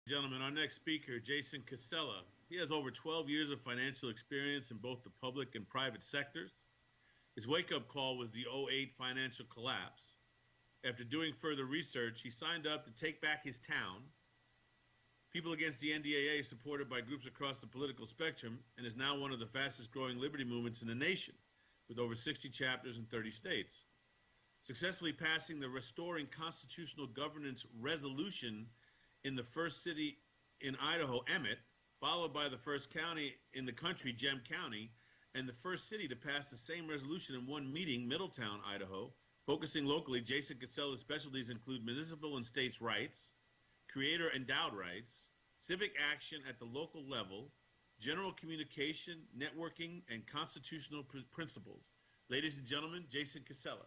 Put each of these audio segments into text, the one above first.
Gentlemen, our next speaker, Jason Casella. He has over 12 years of financial experience in both the public and private sectors. His wake up call was the '08 financial collapse. After doing further research, he signed up to take back his town, People Against the NDAA, supported by groups across the political spectrum, and is now one of the fastest growing liberty movements in the nation, with over 60 chapters in 30 states. Successfully passing the Restoring Constitutional Governance Resolution in the first city in Idaho, Emmett, followed by the first county in the country, Gem County, and the first city to pass the same resolution in one meeting, Middletown, Idaho. Focusing locally, Jason Casella's specialties include municipal and states' rights, creator endowed rights, civic action at the local level, general communication, networking, and constitutional principles. Ladies and gentlemen, Jason Casella.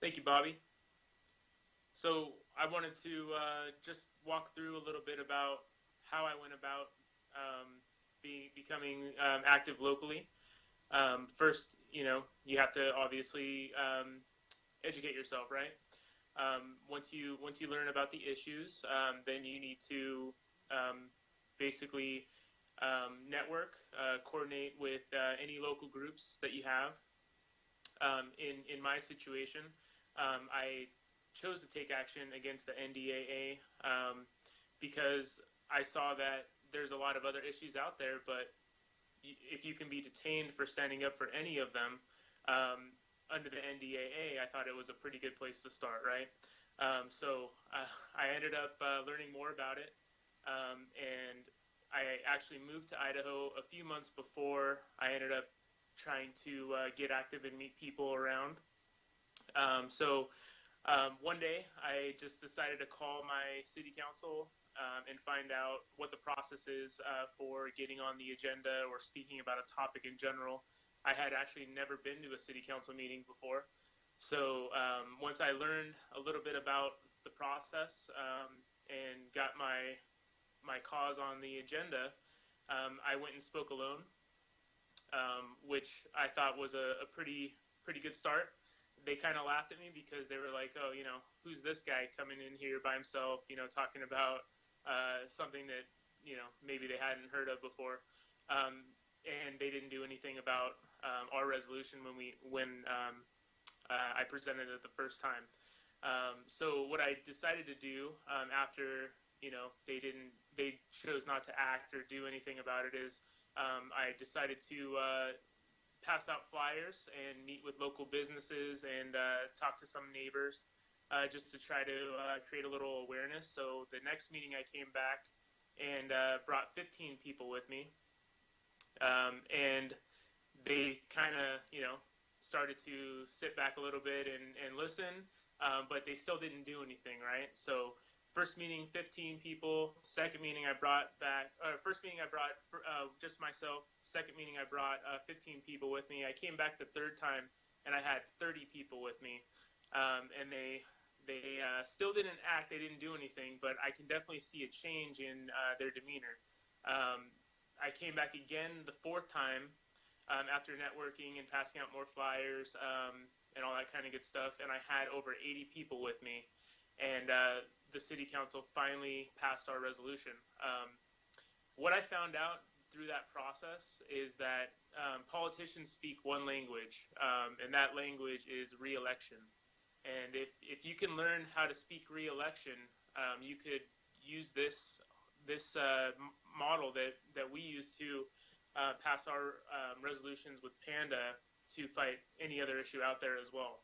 Thank you, Bobby. So I wanted to just walk through a little bit about how I went about becoming active locally. First, you have to obviously educate yourself, right? Once you learn about the issues, then you need to basically network, coordinate with any local groups that you have. In my situation, I chose to take action against the NDAA because I saw that there's a lot of other issues out there, but if you can be detained for standing up for any of them under the NDAA, I thought it was a pretty good place to start, right? So I ended up learning more about it, and I actually moved to Idaho a few months before I ended up trying to get active and meet people around. One day I just decided to call my city council and find out what the process is for getting on the agenda or speaking about a topic in general. I had actually never been to a city council meeting before. So once I learned a little bit about the process and got my cause on the agenda, I went and spoke alone, which I thought was a pretty good start. They kind of laughed at me because they were like, oh, who's this guy coming in here by himself, talking about something that, maybe they hadn't heard of before. And they didn't do anything about our resolution when I presented it the first time. So what I decided to do after, they chose not to act or do anything about it is I decided to pass out flyers and meet with local businesses and talk to some neighbors just to try to create a little awareness. So the next meeting I came back and brought 15 people with me. And they kind of, started to sit back a little bit and listen, but they still didn't do anything, right? So first meeting, 15 people. Second meeting, first meeting I brought just myself. Second meeting, I brought 15 people with me. I came back the third time, and I had 30 people with me. And they still didn't act. They didn't do anything, but I can definitely see a change in their demeanor. I came back again the fourth time after networking and passing out more flyers and all that kind of good stuff, and I had over 80 people with me. And the city council finally passed our resolution. What I found out through that process is that politicians speak one language, and that language is re-election. And if you can learn how to speak re-election, you could use this model that we use to pass our resolutions with Panda to fight any other issue out there as well.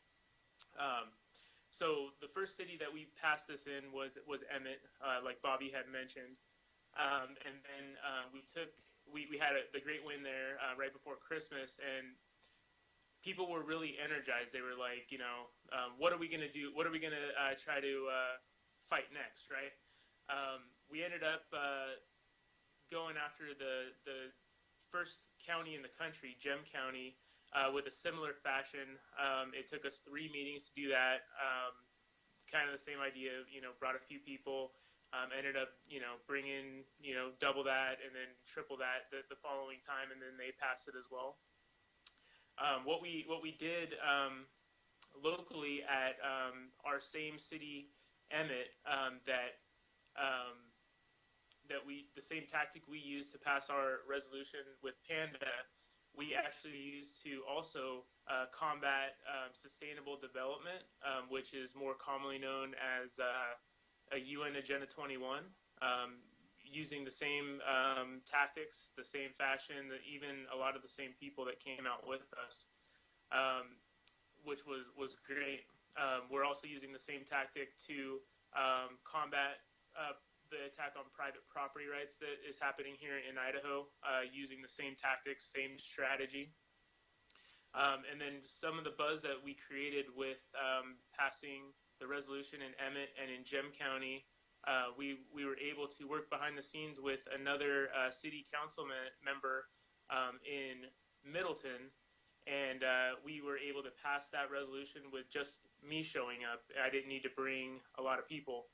So the first city that we passed this in was Emmett, like Bobby had mentioned, and then we had the great win there right before Christmas, and people were really energized. They were like, what are we gonna do? What are we gonna try to fight next, right? We ended up going after the first county in the country, Gem County, with a similar fashion. It took us 3 meetings to do that. Kind of the same idea, brought a few people, ended up, bringing, double that and then triple that the following time, and then they passed it as well. What we did locally at our same city, Emmett, that the same tactic we used to pass our resolution with Panda, we actually used to also combat sustainable development, which is more commonly known as a UN Agenda 21, using the same tactics, the same fashion, even a lot of the same people that came out with us, which was great. We're also using the same tactic to combat the attack on private property rights that is happening here in Idaho, using the same tactics, same strategy. And then some of the buzz that we created with passing the resolution in Emmett and in Gem County, we were able to work behind the scenes with another city council member in Middleton, and we were able to pass that resolution with just me showing up. I didn't need to bring a lot of people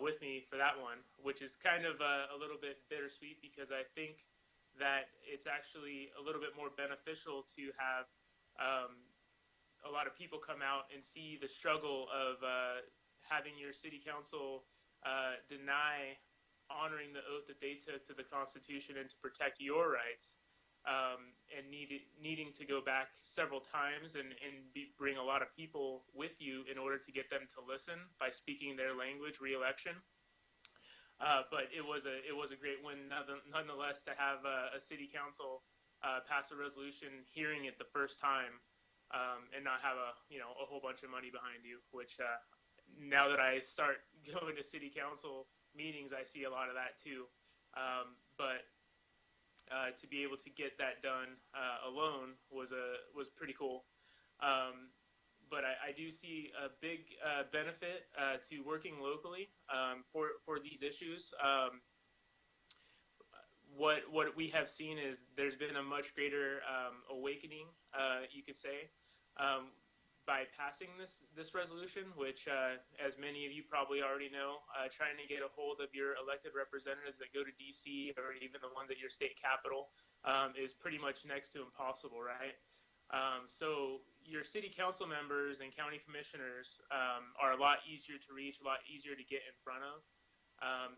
with me for that one, which is kind of a little bit bittersweet, because I think that it's actually a little bit more beneficial to have a lot of people come out and see the struggle of having your city council deny honoring the oath that they took to the Constitution and to protect your rights, and needing to go back several times and bring a lot of people with you in order to get them to listen by speaking their language re-election. But it was a great win nonetheless to have a city council pass a resolution, hearing it the first time, and not have a whole bunch of money behind you, which now that I start going to city council meetings, I see a lot of that too. But to be able to get that done alone was pretty cool. But I do see a big benefit to working locally for these issues. What we have seen is there's been a much greater awakening, you could say, by passing this resolution, which, as many of you probably already know, trying to get a hold of your elected representatives that go to DC, or even the ones at your state capital, is pretty much next to impossible, right? So your city council members and county commissioners are a lot easier to reach, a lot easier to get in front of,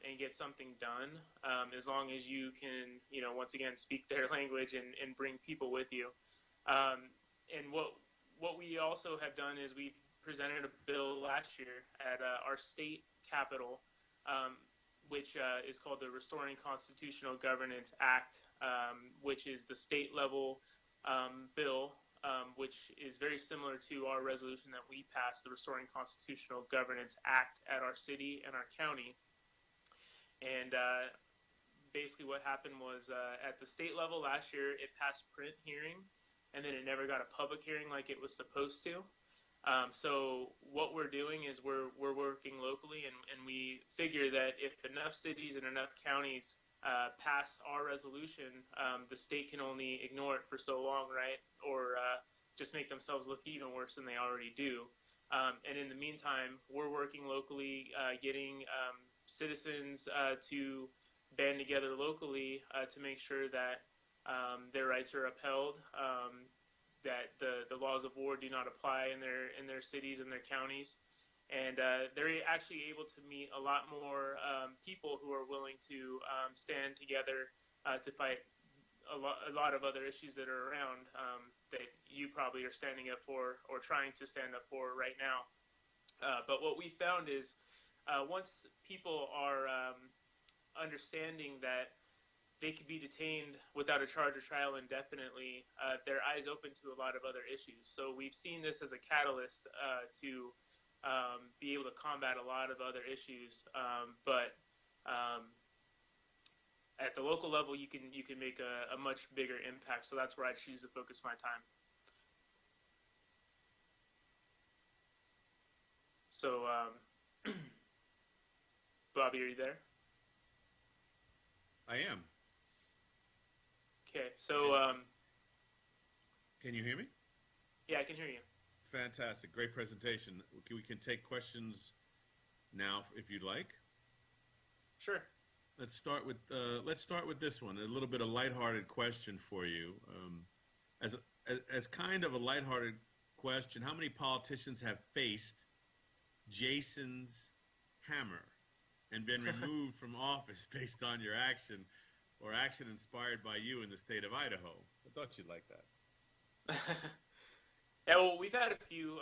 and get something done, as long as you can, once again, speak their language and bring people with you. And what we also have done is we presented a bill last year at our state capitol, which is called the Restoring Constitutional Governance Act, which is the state level bill, which is very similar to our resolution that we passed, the Restoring Constitutional Governance Act, at our city and our county. And basically what happened was, at the state level last year, it passed print hearing, and then it never got a public hearing like it was supposed to. So what we're doing is we're working locally, and we figure that if enough cities and enough counties pass our resolution, the state can only ignore it for so long, right? Or just make themselves look even worse than they already do. And in the meantime, we're working locally, getting citizens to band together locally to make sure that their rights are upheld, that the laws of war do not apply in their cities and their counties, and they're actually able to meet a lot more people who are willing to stand together to fight a lot of other issues that are around, that you probably are standing up for or trying to stand up for right now. But what we found is, once people are understanding that they could be detained without a charge or trial indefinitely, their eyes open to a lot of other issues. So we've seen this as a catalyst to be able to combat a lot of other issues. But at the local level, you can make a much bigger impact. So that's where I choose to focus my time. So, Bobby, are you there? I am. Okay, so Can you hear me? Yeah, I can hear you. Fantastic, great presentation. We can take questions now if you'd like. Sure. Let's start with this one. A little bit of lighthearted question for you. As kind of a lighthearted question, how many politicians have faced Jason's hammer? and been removed from office based on your action or action inspired by you in the state of Idaho? I thought you'd like that. Yeah, well, we've had a few.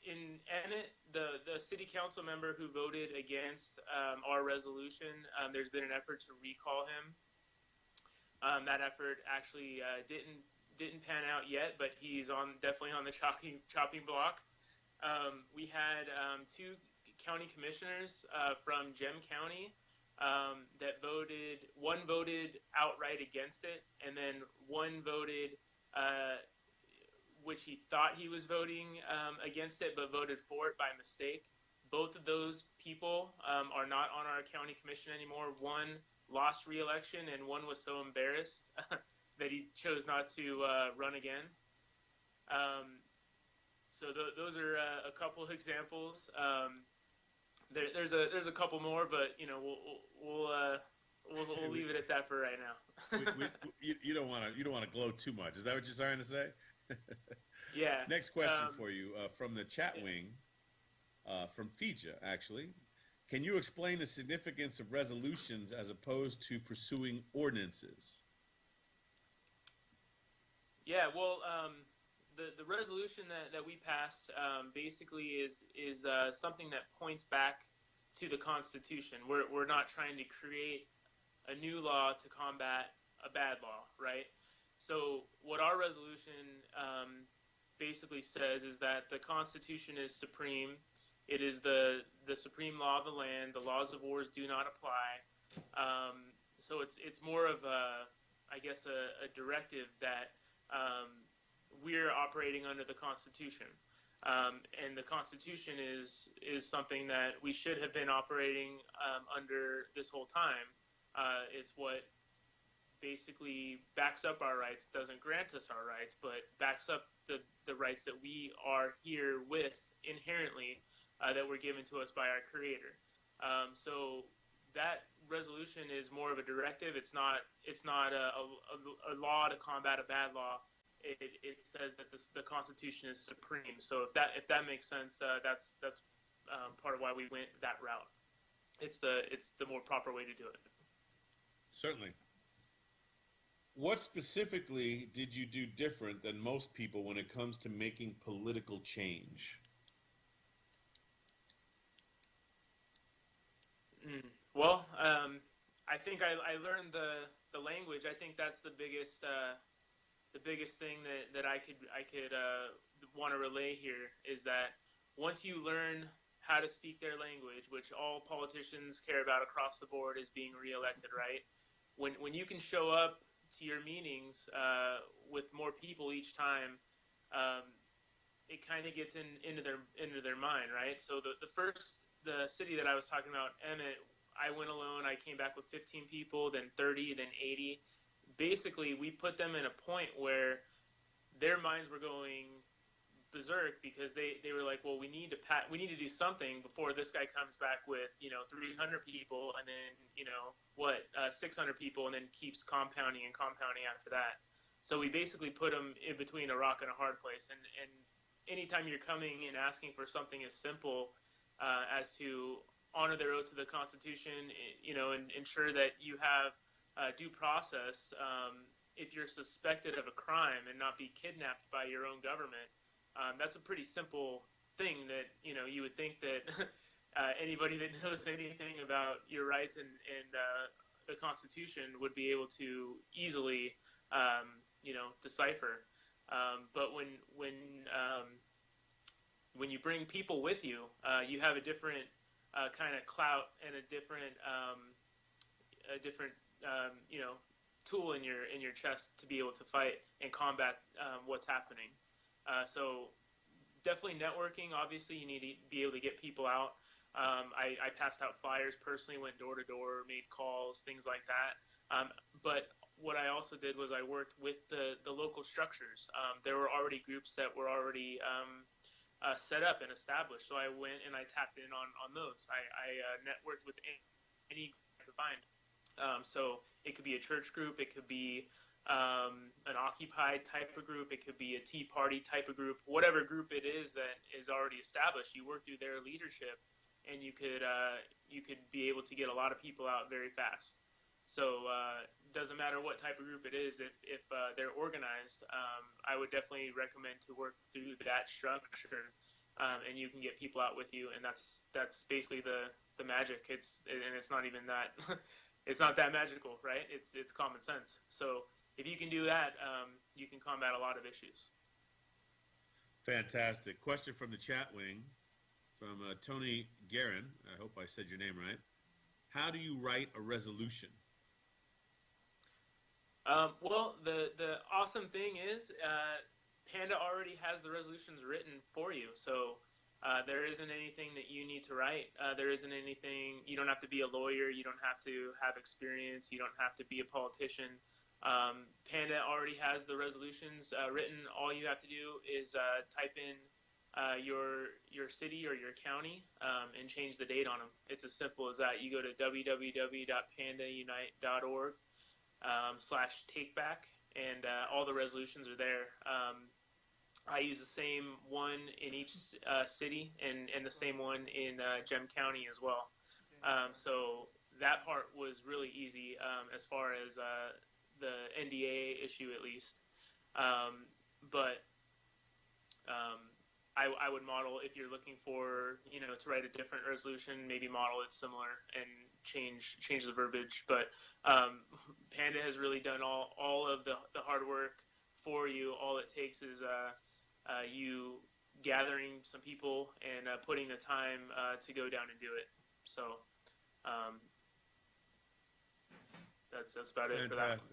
In Emmett, the city council member who voted against our resolution, there's been an effort to recall him. That effort actually didn't pan out yet, but he's definitely on the chopping block. We had two county commissioners from Gem County that voted. One voted outright against it, and then one voted, which he thought he was voting against it, but voted for it by mistake. Both of those people are not on our county commission anymore. One lost re-election, and one was so embarrassed that he chose not to run again. So those are a couple of examples. There's a couple more, but we'll leave it at that for right now. You don't want to glow too much. Is that what you're trying to say? Yeah. Next question for you from the chat wing, from Fija, actually. Can you explain the significance of resolutions as opposed to pursuing ordinances? Yeah, well, the resolution that we passed basically is something that points back to the Constitution. We're not trying to create a new law to combat a bad law, right? So what our resolution basically says is that the Constitution is supreme. It is the supreme law of the land. The laws of wars do not apply. So it's more of a directive that we're operating under the Constitution. And the Constitution is something that we should have been operating under this whole time. It's what basically backs up our rights, doesn't grant us our rights, but backs up the rights that we are here with inherently, that were given to us by our Creator. So that resolution is more of a directive. It's not a law to combat a bad law. It says that the Constitution is supreme. So if that makes sense, that's part of why we went that route. It's the more proper way to do it. Certainly. What specifically did you do different than most people when it comes to making political change? Well, I think I learned the language. I think that's the biggest thing that I could want to relay here is that once you learn how to speak their language, which all politicians care about across the board, is being reelected, right? When you can show up to your meetings with more people each time, it kind of gets into their mind, right? So the city that I was talking about, Emmett, I went alone. I came back with 15 people, then 30, then 80. Basically, we put them in a point where their minds were going berserk because they were like, well, we need to do something before this guy comes back with 300 people, and then 600 people, and then keeps compounding after that. So we basically put them in between a rock and a hard place. And anytime you're coming and asking for something as simple as to honor their oath to the Constitution, and ensure that you have due process if you're suspected of a crime and not be kidnapped by your own government, that's a pretty simple thing that you would think that anybody that knows anything about your rights and the Constitution would be able to easily decipher. But when you bring people with you, you have a different kind of clout and a different tool in your chest to be able to fight and combat what's happening. So definitely networking. Obviously, you need to be able to get people out. I passed out flyers personally, went door to door, made calls, things like that. But what I also did was I worked with the local structures. There were already groups that were already set up and established. So I went and I tapped in on those. I networked with any group I could find. So it could be a church group, it could be an Occupy type of group, it could be a Tea Party type of group, whatever group it is that is already established. You work through their leadership and you could be able to get a lot of people out very fast. So doesn't matter what type of group it is. If they're organized, I would definitely recommend to work through that structure, and you can get people out with you. And that's basically the magic. It's not even that. It's not that magical, right? It's common sense. So if you can do that, you can combat a lot of issues. Fantastic. Question from the chat wing from Tony Guerin. I hope I said your name right. How do you write a resolution? Well, the awesome thing is Panda already has the resolutions written for you. So there isn't anything that you need to write. There isn't anything, you don't have to be a lawyer. You don't have to have experience. You don't have to be a politician. Panda already has the resolutions written. All you have to do is type in your city or your county and change the date on them. It's as simple as that. You go to www.pandaunite.org /takeback, and all the resolutions are there. I use the same one in each city and the same one in Gem County as well. So that part was really easy as far as the NDA issue, at least. But I would model, if you're looking for, to write a different resolution, maybe model it similar and change the verbiage. But Panda has really done all of the hard work for you. All it takes is you gathering some people and putting the time to go down and do it. So that's about it for that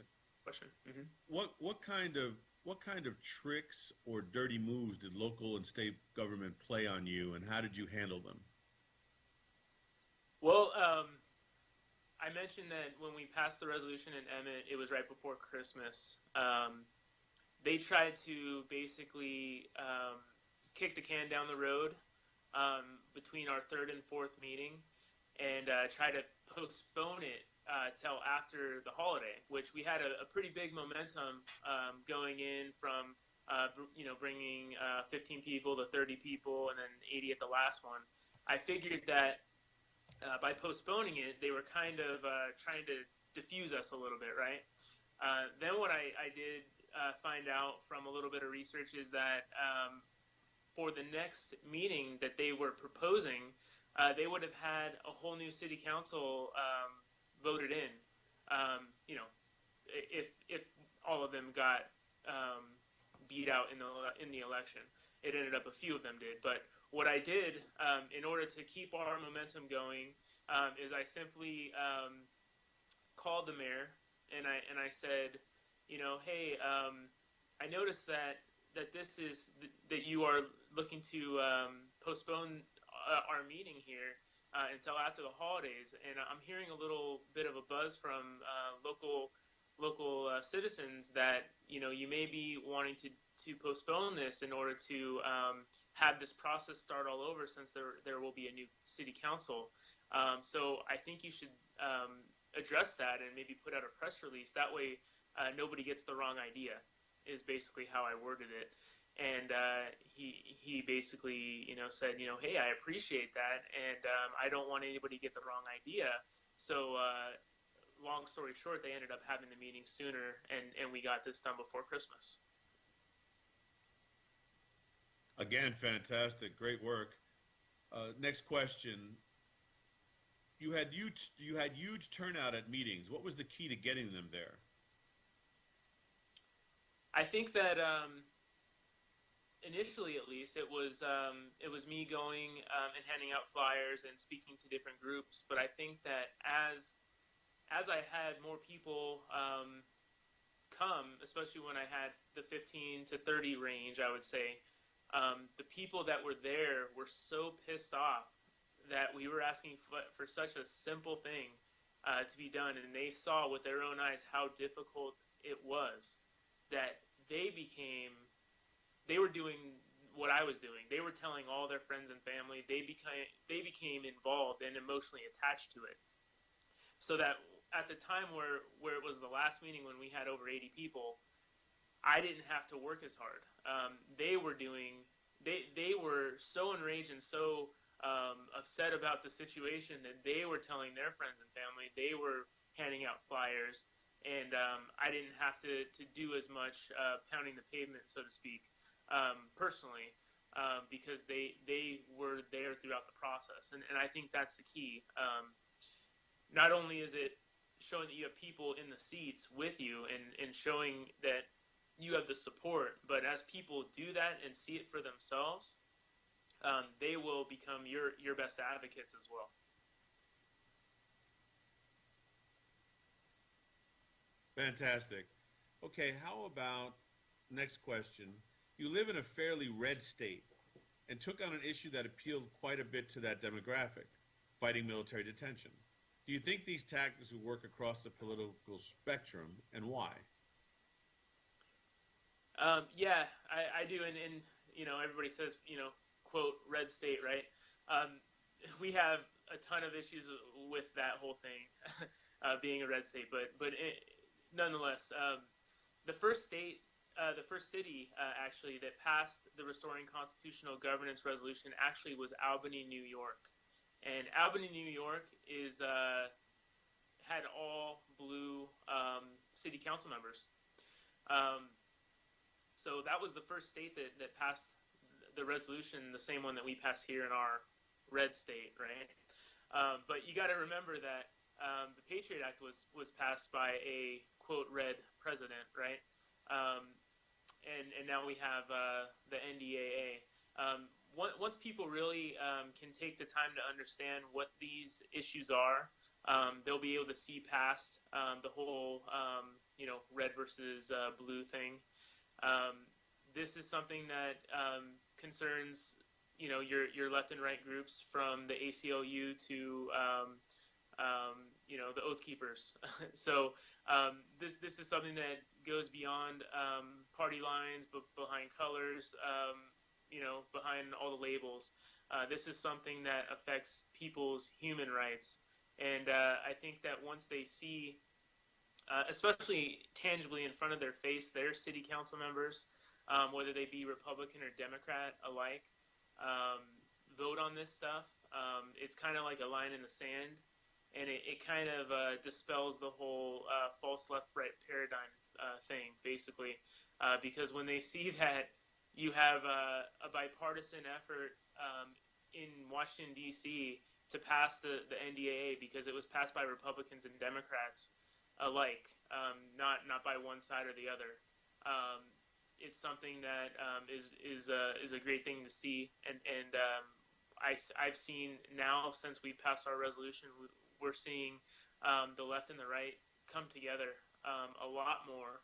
question. Mm-hmm. What kind of tricks or dirty moves did local and state government play on you, and how did you handle them? Well, I mentioned that when we passed the resolution in Emmett, it was right before Christmas. They tried to basically kick the can down the road between our third and fourth meeting and try to postpone it till after the holiday, which we had a pretty big momentum going in from, bringing 15 people to 30 people and then 80 at the last one. I figured that by postponing it, they were kind of trying to diffuse us a little bit, right? Then what I did find out from a little bit of research is that for the next meeting that they were proposing, they would have had a whole new city council voted in. If all of them got beat out in the election, it ended up a few of them did. But what I did in order to keep our momentum going is I simply called the mayor and I said, hey, I noticed that this is that you are looking to postpone our meeting here until after the holidays, and I'm hearing a little bit of a buzz from local citizens that you may be wanting to postpone this in order to have this process start all over, since there will be a new city council. So I think you should address that and maybe put out a press release. That way nobody gets the wrong idea, is basically how I worded it. And he basically said, hey, I appreciate that, and I don't want anybody to get the wrong idea. So long story short, they ended up having the meeting sooner, and we got this done before Christmas. Again, fantastic, great work. Next question. You had huge turnout at meetings. What was the key to getting them there? I think that initially, at least, it was me going and handing out flyers and speaking to different groups. But I think that as I had more people come, especially when I had the 15 to 30 range, I would say, the people that were there were so pissed off that we were asking for such a simple thing to be done, and they saw with their own eyes how difficult it was, that they were doing what I was doing. They were telling all their friends and family. They became involved and emotionally attached to it. So that at the time where it was the last meeting when we had over 80 people, I didn't have to work as hard. They were so enraged and so upset about the situation that they were telling their friends and family. They were handing out flyers, and I didn't have to do as much pounding the pavement, so to speak, personally, because they were there throughout the process. And I think that's the key. Not only is it showing that you have people in the seats with you and showing that you have the support, but as people do that and see it for themselves, they will become your best advocates as well. Fantastic. Okay, how about next question? You live in a fairly red state and took on an issue that appealed quite a bit to that demographic, fighting military detention. Do you think these tactics will work across the political spectrum, and why? Yeah, I do, and everybody says, quote, red state, right? We have a ton of issues with that whole thing, being a red state, but nonetheless, the first state, the first city actually that passed the Restoring Constitutional Governance resolution actually was Albany, New York. And Albany, New York had all blue city council members. So that was the first state that passed the resolution, the same one that we passed here in our red state, right? But you got to remember that the Patriot Act was passed by a, quote, red president, right? And now we have the NDAA. Once people really can take the time to understand what these issues are, they'll be able to see past the whole, red versus blue thing. This is something that concerns, your left and right groups, from the ACLU to, the Oath Keepers. So this is something that goes beyond party lines, but behind colors, behind all the labels. This is something that affects people's human rights. And I think that once they see, especially tangibly in front of their face, their city council members, whether they be Republican or Democrat alike, vote on this stuff, it's kind of like a line in the sand, and it kind of dispels the whole false left-right paradigm thing, basically, because when they see that you have a bipartisan effort in Washington, D.C. to pass the NDAA, because it was passed by Republicans and Democrats alike, not by one side or the other. It's something that is a great thing to see, and I've seen now, since we passed our resolution, we're seeing the left and the right come together a lot more.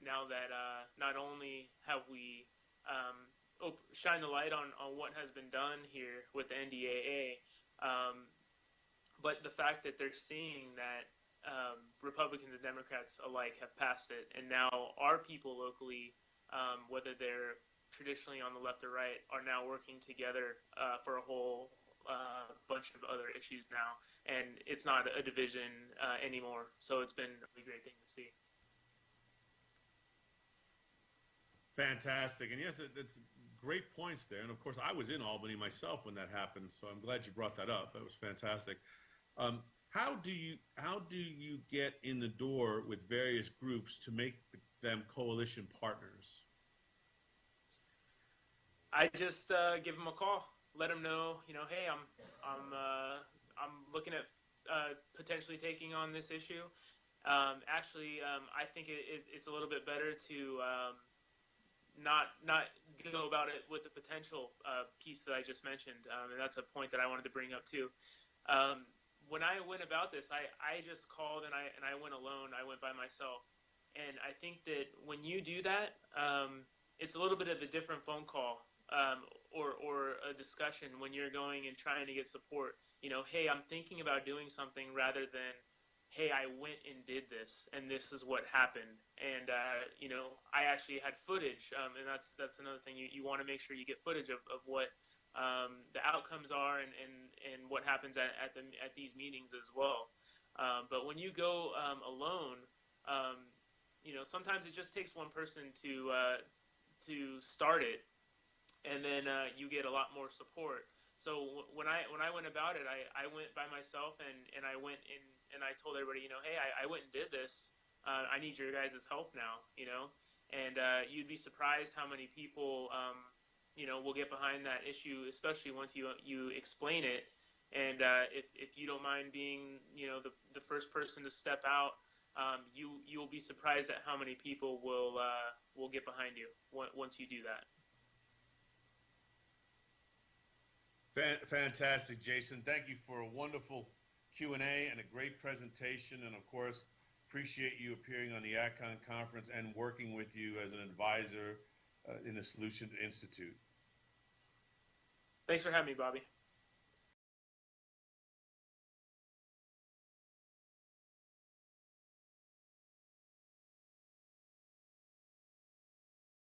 Now that not only have we shine the light on what has been done here with the NDAA, but the fact that they're seeing that Republicans and Democrats alike have passed it, and now our people locally, whether they're traditionally on the left or right, are now working together for a whole bunch of other issues now, and it's not a division anymore. So it's been a really great thing to see. Fantastic. And yes, that's great points there. And of course, I was in Albany myself when that happened, so I'm glad you brought that up. That was fantastic. How do you get in the door with various groups to make them coalition partners? I just give them a call, let them know, hey, I'm looking at potentially taking on this issue. Actually, I think it's a little bit better to not go about it with the potential piece that I just mentioned, and that's a point that I wanted to bring up too. When I went about this, I just called and I went alone. I went by myself, and I think that when you do that, it's a little bit of a different phone call or a discussion when you're going and trying to get support. Hey, I'm thinking about doing something, rather than, hey, I went and did this, and this is what happened. And, I actually had footage, and that's another thing. You want to make sure you get footage of what the outcomes are and what happens at these meetings as well. But when you go alone, sometimes it just takes one person to start it, and then you get a lot more support. So when I went about it, I went by myself, and I went in and I told everybody, hey, I went and did this. I need your guys' help now, and you'd be surprised how many people, will get behind that issue, especially once you explain it. And if you don't mind being, the first person to step out, you'll be surprised at how many people will get behind you once you do that. Fantastic, Jason. Thank you for a wonderful Q&A and a great presentation. And of course, appreciate you appearing on the ActCon conference and working with you as an advisor in the Solution Institute. Thanks for having me, Bobby.